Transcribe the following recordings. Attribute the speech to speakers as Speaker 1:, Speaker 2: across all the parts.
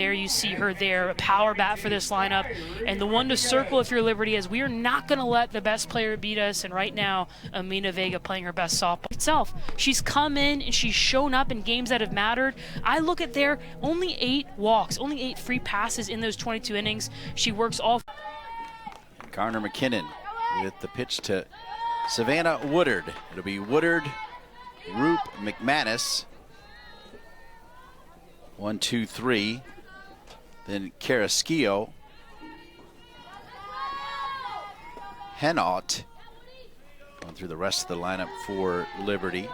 Speaker 1: There you see her there, a power bat for this lineup, and the one to circle if you're Liberty is we are not going to let the best player beat us, and right now, Amina Vega playing her best softball itself. She's come in and she's shown up in games that have mattered. I look at there, only 8 walks, only 8 free passes in those 22 innings. She works all.
Speaker 2: Garner McKinnon with the pitch to Savannah Woodard. It'll be Woodard, Roop, McManus. 1, 2, 3. Then Carrasquillo, Henault, going through the rest of the lineup for Liberty.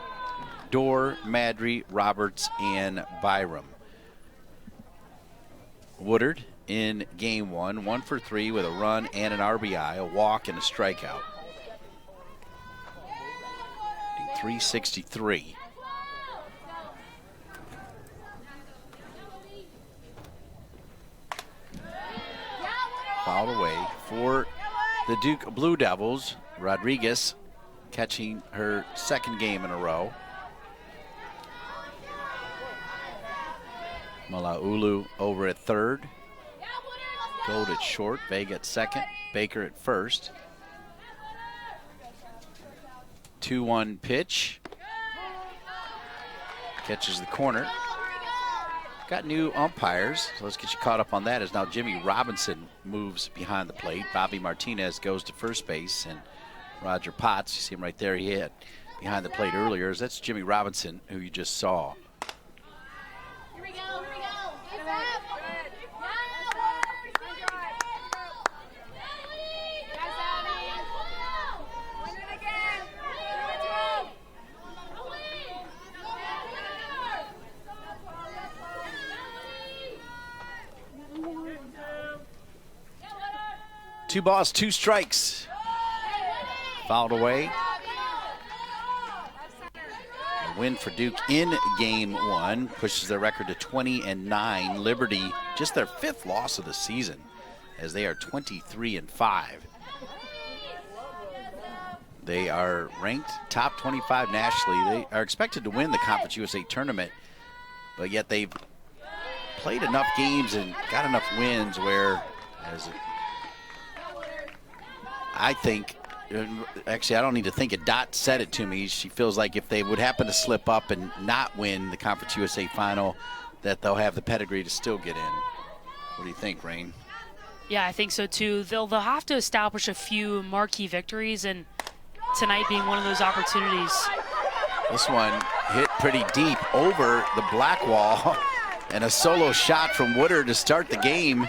Speaker 2: Dorr, Madry, Roberts, and Byram. Woodard in game 1, 1 for 3 with a run and an RBI, a walk and a strikeout. 363. Fouled away for the Duke Blue Devils. Rodriguez catching her 2nd game in a row. Malaulu over at 3rd. Gold at short, Vega at 2nd, Baker at 1st. 2-1 pitch. Catches the corner. Got new umpires, so let's get you caught up on that as now Jimmy Robinson moves behind the plate. Bobby Martinez goes to first base, and Roger Potts, you see him right there, he hit behind the plate earlier. That's Jimmy Robinson, who you just saw.
Speaker 3: Here we go.
Speaker 2: Two balls, 2 strikes. Fouled away. A win for Duke in game 1 pushes their record to 20-9. Liberty, just their 5th loss of the season, as they are 23-5. They are ranked top 25 nationally. They are expected to win the Conference USA tournament, but yet they've played enough games and got enough wins where, as I think, actually I don't need to think it, Dot said it to me, she feels like if they would happen to slip up and not win the Conference USA final, that they'll have the pedigree to still get in. What do you think, Rain?
Speaker 1: Yeah, I think so too. They'll have to establish a few marquee victories, and tonight being one of those opportunities.
Speaker 2: This one hit pretty deep over the black wall, and a solo shot from Woodard to start the game.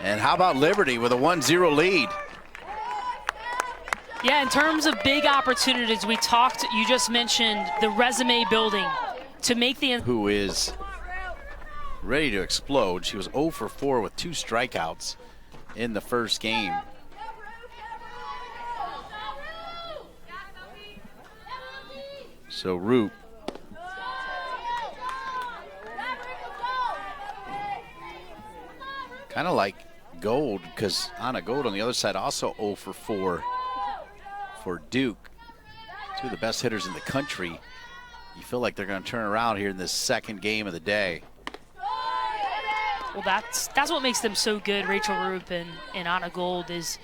Speaker 2: And how about Liberty with a 1-0 lead?
Speaker 1: Yeah, in terms of big opportunities, you just mentioned the resume building to make the.
Speaker 2: Who is ready to explode. She was 0 for 4 with 2 strikeouts in the first game. So Roop kind of like Gold, because Anna Gold on the other side also 0 for 4 for Duke. 2 of the best hitters in the country. You feel like they're going to turn around here in this 2nd game of the day.
Speaker 1: Well, that's what makes them so good, Rachel Roop and Anna Gold, is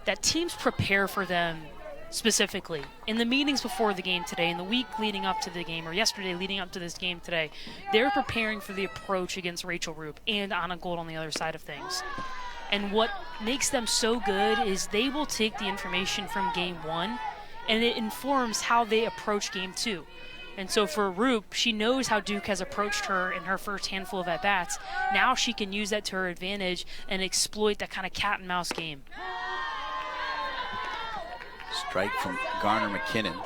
Speaker 1: that teams prepare for them specifically. In the meetings before the game today, in the week leading up to the game, or yesterday leading up to this game today, they're preparing for the approach against Rachel Roop and Anna Gold on the other side of things. And what makes them so good is they will take the information from game 1 and it informs how they approach game 2. And so for Roop, she knows how Duke has approached her in her first handful of at-bats. Now she can use that to her advantage and exploit that kind of cat and mouse game.
Speaker 2: Strike from Garner McKinnon.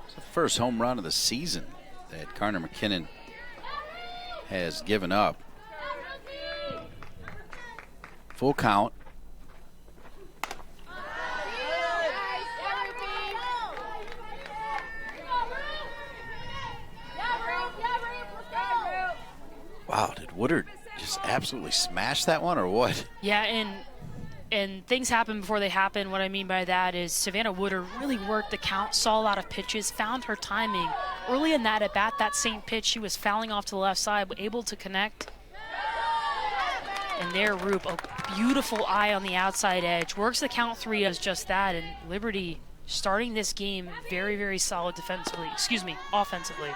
Speaker 2: It's the first home run of the season that Garner McKinnon has given up. Full count. Wow, did Woodard just absolutely smash that one or what?
Speaker 1: Yeah, and things happen before they happen. What I mean by that is Savannah Woodard really worked the count, saw a lot of pitches, found her timing early in that at bat, that same pitch, she was fouling off to the left side, but able to connect. And there, Roop, a beautiful eye on the outside edge. Works the count 3 as just that, and Liberty starting this game very, very solid defensively, offensively.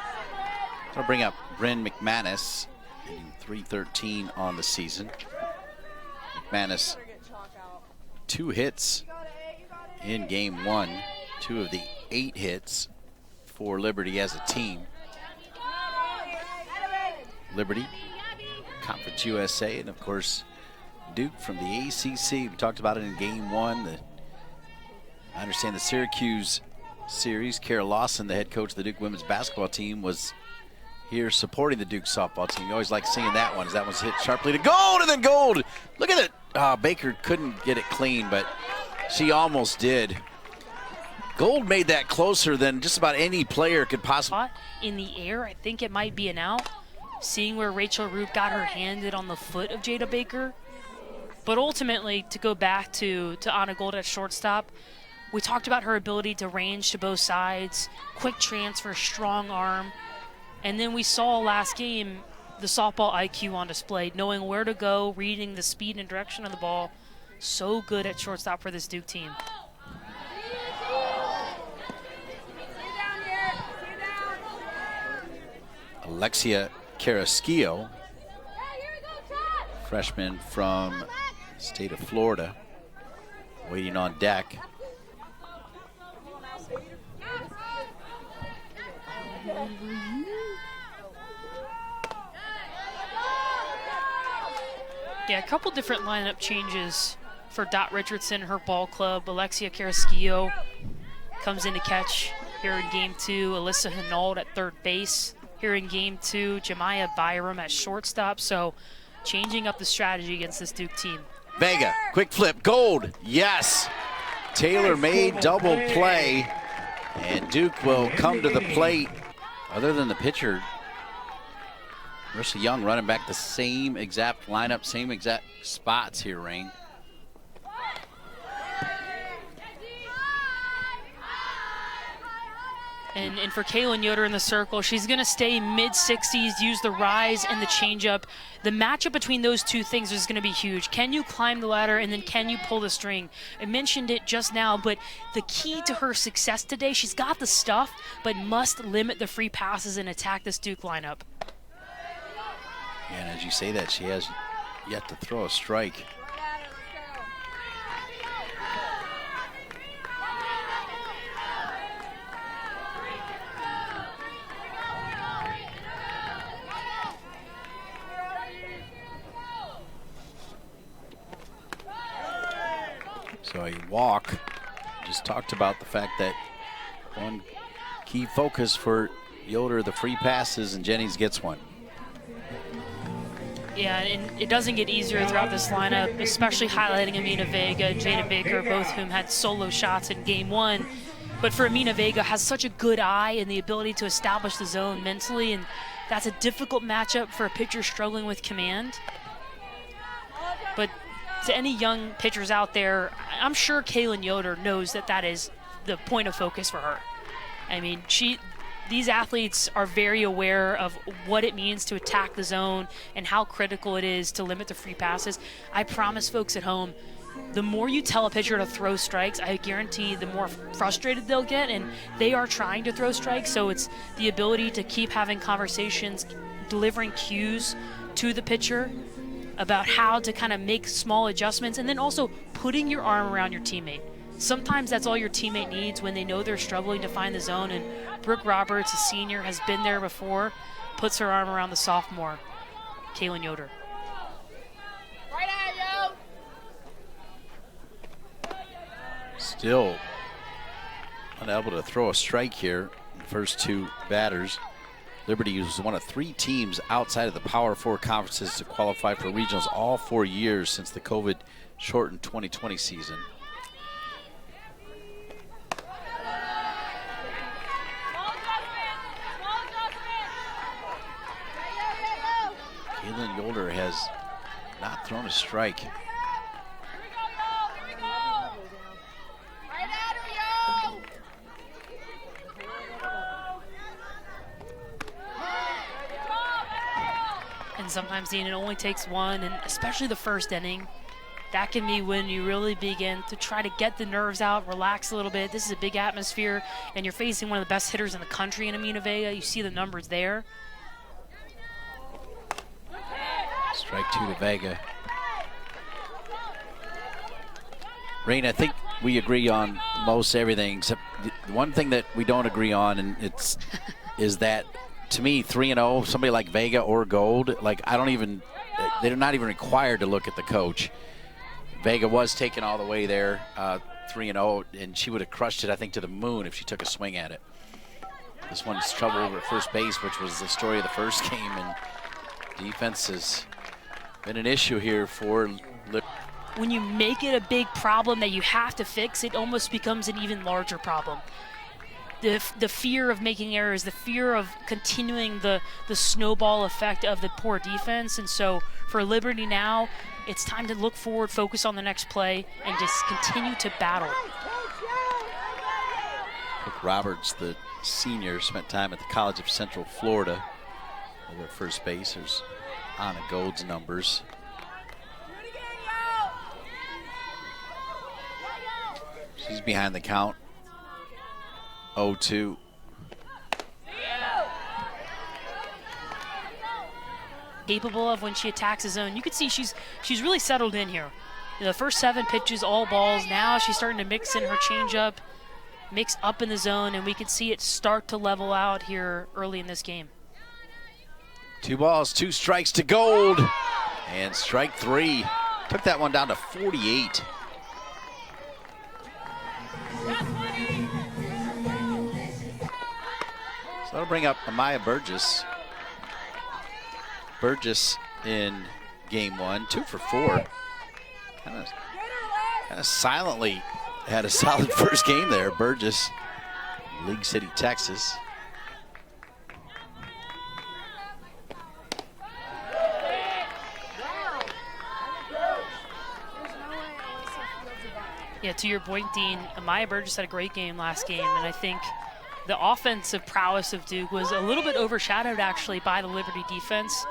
Speaker 2: So I'll bring up Bryn McManus, hitting .313 on the season. McManus, 2 hits in game 1, 2 of the 8 hits for Liberty as a team. Liberty, Conference USA, and of course Duke from the ACC. We talked about it in game 1. I understand the Syracuse series, Kara Lawson, the head coach of the Duke women's basketball team, was here supporting the Duke softball team. You always like seeing that one, as that one's hit sharply to Gold, and then Gold. Look at it. Baker couldn't get it clean, but she almost did. Gold made that closer than just about any player could possibly.
Speaker 1: In the air, I think it might be an out. Seeing where Rachel Roop got her handed on the foot of Jada Baker. But ultimately, to go back to Anna Gold at shortstop, we talked about her ability to range to both sides, quick transfer, strong arm. And then we saw last game the softball IQ on display, knowing where to go, reading the speed and direction of the ball. So good at shortstop for this Duke team.
Speaker 2: Alexia Carrasquillo, freshman from the state of Florida, waiting on deck.
Speaker 1: Yeah, a couple different lineup changes for Dot Richardson, her ball club. Alexia Carrasquillo comes in to catch here in game 2. Alyssa Hinault at third base here in game 2. Jemiah Byram at shortstop. So changing up the strategy against this Duke team.
Speaker 2: Vega, quick flip, Gold, yes. Taylor made double play, and Duke will come to the plate. Other than the pitcher, Marissa Young running back the same exact lineup, same exact spots here, Rain.
Speaker 1: And for Kaylin Yoder in the circle, she's going to stay mid-60s, use the rise and the changeup. The matchup between those two things is going to be huge. Can you climb the ladder, and then can you pull the string? I mentioned it just now, but the key to her success today, she's got the stuff, but must limit the free passes and attack this Duke lineup.
Speaker 2: And as you say that, she has yet to throw a strike. So a walk. Just talked about the fact that one key focus for Yoder, the free passes, and Jennings gets one.
Speaker 1: Yeah, and it doesn't get easier throughout this lineup, especially highlighting Amina Vega and Jada Baker, both whom had solo shots in game 1. But for Amina Vega, has such a good eye and the ability to establish the zone mentally, and that's a difficult matchup for a pitcher struggling with command. But to any young pitchers out there, I'm sure Kaylin Yoder knows that that is the point of focus for her. I mean, these athletes are very aware of what it means to attack the zone and how critical it is to limit the free passes. I promise folks at home, the more you tell a pitcher to throw strikes, I guarantee the more frustrated they'll get, and they are trying to throw strikes. So it's the ability to keep having conversations, delivering cues to the pitcher about how to kind of make small adjustments, and then also putting your arm around your teammate. Sometimes that's all your teammate needs when they know they're struggling to find the zone, and Brooke Roberts, a senior, has been there before, puts her arm around the sophomore, Kaylin Yoder.
Speaker 3: Right at you.
Speaker 2: Still unable to throw a strike here in the first 2 batters. Liberty was one of 3 teams outside of the Power 4 conferences to qualify for regionals all 4 years since the COVID-shortened 2020 season. Kaylin Yoder has not thrown a strike.
Speaker 3: Here we go. Right at her, yo.
Speaker 1: And sometimes, Dean, it only takes one, and especially the first inning. That can be when you really begin to try to get the nerves out, relax a little bit. This is a big atmosphere, and you're facing one of the best hitters in the country in Amina Vega. You see the numbers there.
Speaker 2: Strike 2 to Vega. Rain, I think we agree on most everything, except the one thing that we don't agree on, and it's is that, to me, 3-0, somebody like Vega or Gold, like they're not even required to look at the coach. Vega was taken all the way there, 3-0, and she would have crushed it, I think, to the moon if she took a swing at it. This one's trouble over at first base, which was the story of the first game, and defense has been an issue here for Liberty.
Speaker 1: When you make it a big problem that you have to fix, it almost becomes an even larger problem. The fear of making errors, the fear of continuing the snowball effect of the poor defense. And so for Liberty now, it's time to look forward, focus on the next play, and just continue to battle.
Speaker 2: Brooke Roberts, the senior, spent time at the College of Central Florida over at first base. There's Anna Gold's numbers. She's behind the count. 0-2.
Speaker 1: Capable of when she attacks the zone. You can see she's really settled in here. The first 7 pitches, all balls. Now she's starting to mix in her changeup, mix up in the zone, and we can see it start to level out here early in this game.
Speaker 2: 2 balls, 2 strikes to Gold. And strike 3. Took that one down to 48. So that'll bring up Amaya Burgess. Burgess in game 1, 2 for 4. Kind of silently had a solid first game there. Burgess, League City, Texas.
Speaker 1: Yeah, to your point, Dean, Amaya Burgess had a great game last game, and I think the offensive prowess of Duke was a little bit overshadowed actually by the Liberty defense,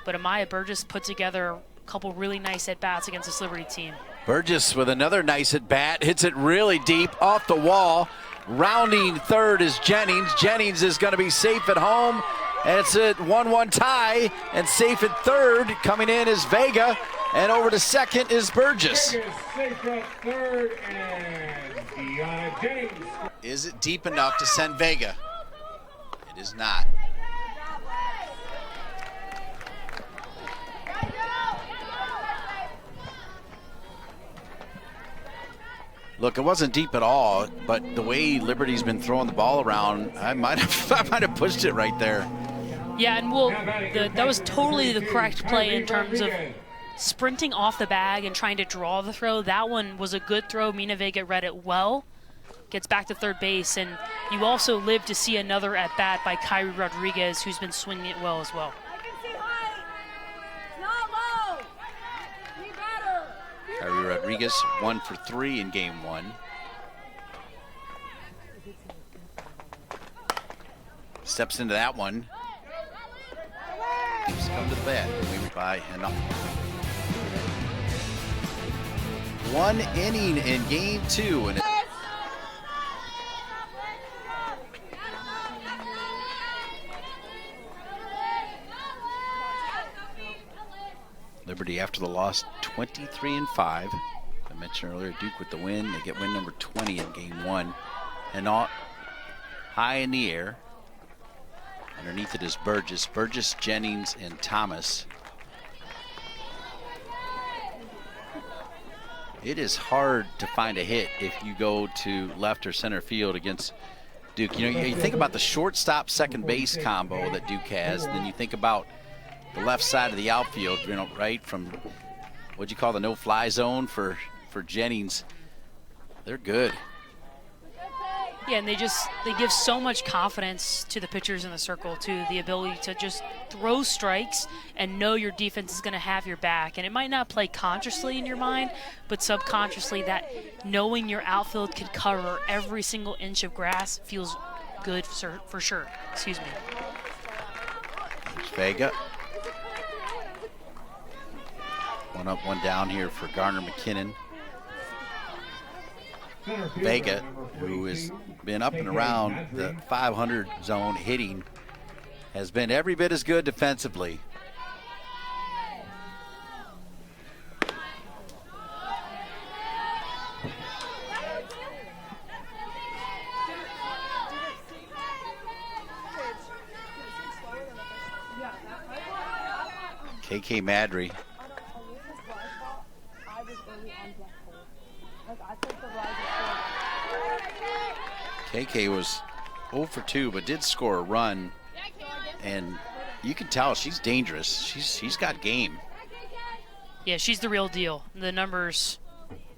Speaker 1: but Amaya Burgess put together a couple really nice at-bats against this Liberty team.
Speaker 2: Burgess with another nice at-bat, hits it really deep off the wall. Rounding third is Jennings. Jennings is going to be safe at home, and it's a 1-1 tie, and safe at third. Coming in is Vega, and over to second is Burgess.
Speaker 4: Safe at third, and Deanna Jennings.
Speaker 2: Is it deep enough to send Vega? It is not. Look, it wasn't deep at all, but the way Liberty's been throwing the ball around, I might have pushed it right there.
Speaker 1: Yeah, and that was totally the correct play in terms of sprinting off the bag and trying to draw the throw. That one was a good throw. Mina Vega read it well. Gets back to third base, and you also live to see another at-bat by Kyrie Rodriguez, who's been swinging it well as well.
Speaker 2: Kyrie Rodriguez, 1 for 3 in game 1. Steps into that one. Just come to the bat. Maybe by enough. 1 inning in game 2. And Liberty, after the loss, 23-5. I mentioned earlier, Duke with the win. They get win number 20 in game 1. And all high in the air. Underneath it is Burgess. Burgess, Jennings, and Thomas. It is hard to find a hit if you go to left or center field against Duke. You know, you think about the shortstop second base combo that Duke has, and then you think about the left side of the outfield, you know, right from what'd you call the no-fly zone for Jennings. They're good.
Speaker 1: Yeah, and they give so much confidence to the pitchers in the circle, to the ability to just throw strikes and know your defense is going to have your back. And it might not play consciously in your mind, but subconsciously that knowing your outfield can cover every single inch of grass feels good for sure. Excuse me.
Speaker 2: There's Vega. One up, one down here for Garner McKinnon.
Speaker 4: Center fielder,
Speaker 2: Vega,
Speaker 4: number
Speaker 2: who has
Speaker 4: 42,
Speaker 2: been up and
Speaker 4: KK
Speaker 2: around
Speaker 4: Madry.
Speaker 2: the 500 zone hitting, has been every bit as good defensively. KK Madry. KK was 0 for 2, but did score a run, and you can tell she's dangerous. She's got game.
Speaker 1: Yeah, she's the real deal. The numbers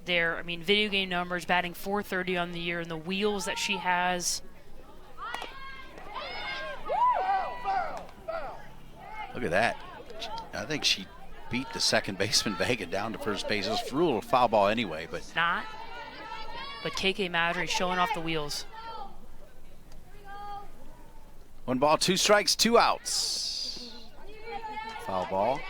Speaker 1: there, I mean, video game numbers, batting .430 on the year, and the wheels that she has.
Speaker 2: Look at that. I think she beat the second baseman Vega down to first base. It was ruled a foul ball anyway, but
Speaker 1: Not. But KK Madry showing off the wheels.
Speaker 2: 1 ball, 2 strikes, 2 outs. Foul ball.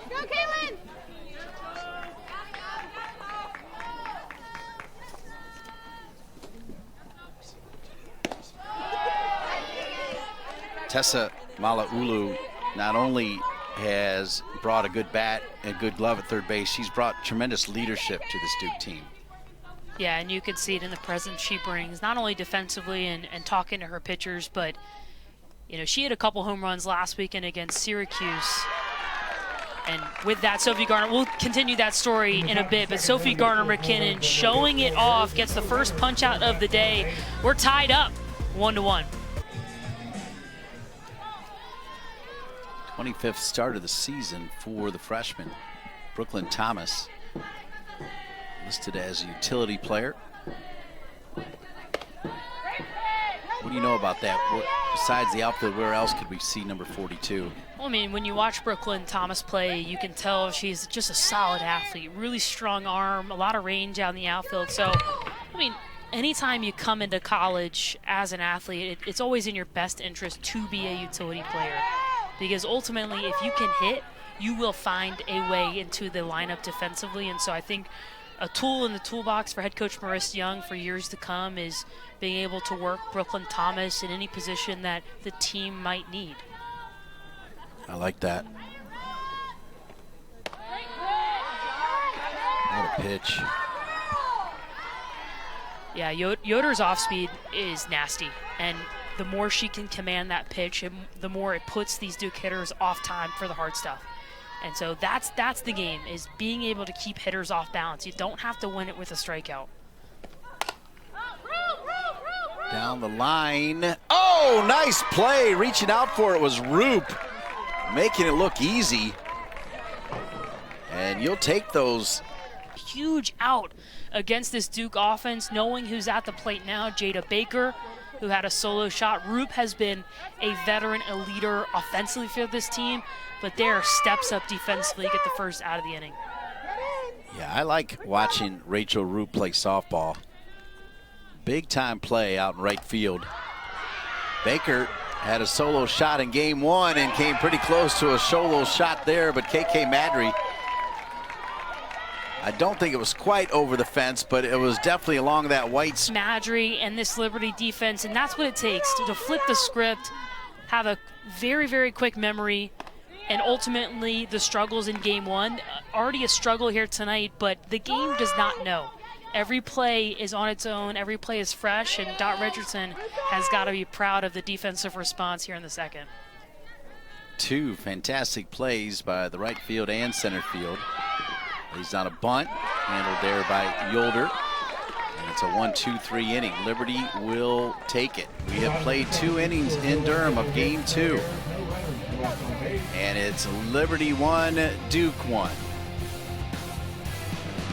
Speaker 3: Go, Caitlin!
Speaker 2: Tessa Mala'ulu not only has brought a good bat and good glove at third base, she's brought tremendous leadership to this Duke team.
Speaker 1: Yeah, and you can see it in the presence she brings, not only defensively and talking to her pitchers, but, you know, she had a couple home runs last weekend against Syracuse. And with that, Sophie Garner, we'll continue that story in a bit, but Sophie Garner-McKinnon showing it off, gets the first punch out of the day. We're tied up 1-1.
Speaker 2: 25th start of the season for the freshman, Brooklyn Thomas, listed as a utility player. What do you know about that? Besides the outfield, where else could we see number 42?
Speaker 1: Well, I mean, when you watch Brooklyn Thomas play, you can tell she's just a solid athlete, really strong arm, a lot of range out in the outfield. So, I mean, anytime you come into college as an athlete, it's always in your best interest to be a utility player. Because ultimately, if you can hit, you will find a way into the lineup defensively. And so I think a tool in the toolbox for head coach Marissa Young for years to come is being able to work Brooklyn Thomas in any position that the team might need.
Speaker 2: I like that. What a pitch.
Speaker 1: Yeah, Yoder's off speed is nasty, and the more she can command that pitch, the more it puts these Duke hitters off time for the hard stuff. And so that's the game, is being able to keep hitters off balance. You don't have to win it with a strikeout.
Speaker 2: Down the line. Oh, nice play. Reaching out for it was Roop, making it look easy. And you'll take those.
Speaker 1: Huge out against this Duke offense, knowing who's at the plate now. Jada Baker, who had a solo shot. Roop has been a veteran, a leader offensively for this team, but there are steps up defensively to get the first out of the inning.
Speaker 2: Yeah, I like watching Rachel Roop play softball. Big time play out in right field. Baker had a solo shot in game 1 and came pretty close to a solo shot there, but KK Madry, I don't think it was quite over the fence, but it was definitely along that white.
Speaker 1: Madry and this Liberty defense, and that's what it takes to flip the script, have a very, very quick memory, and ultimately the struggles in game 1. Already a struggle here tonight, but the game does not know. Every play is on its own, every play is fresh, and Dot Richardson has got to be proud of the defensive response here in the second.
Speaker 2: 2 fantastic plays by the right field and center field. He's on a bunt, handled there by Yoder. And it's a 1-2-3 inning. Liberty will take it. We have played 2 innings in Durham of game 2. And it's Liberty 1, Duke 1.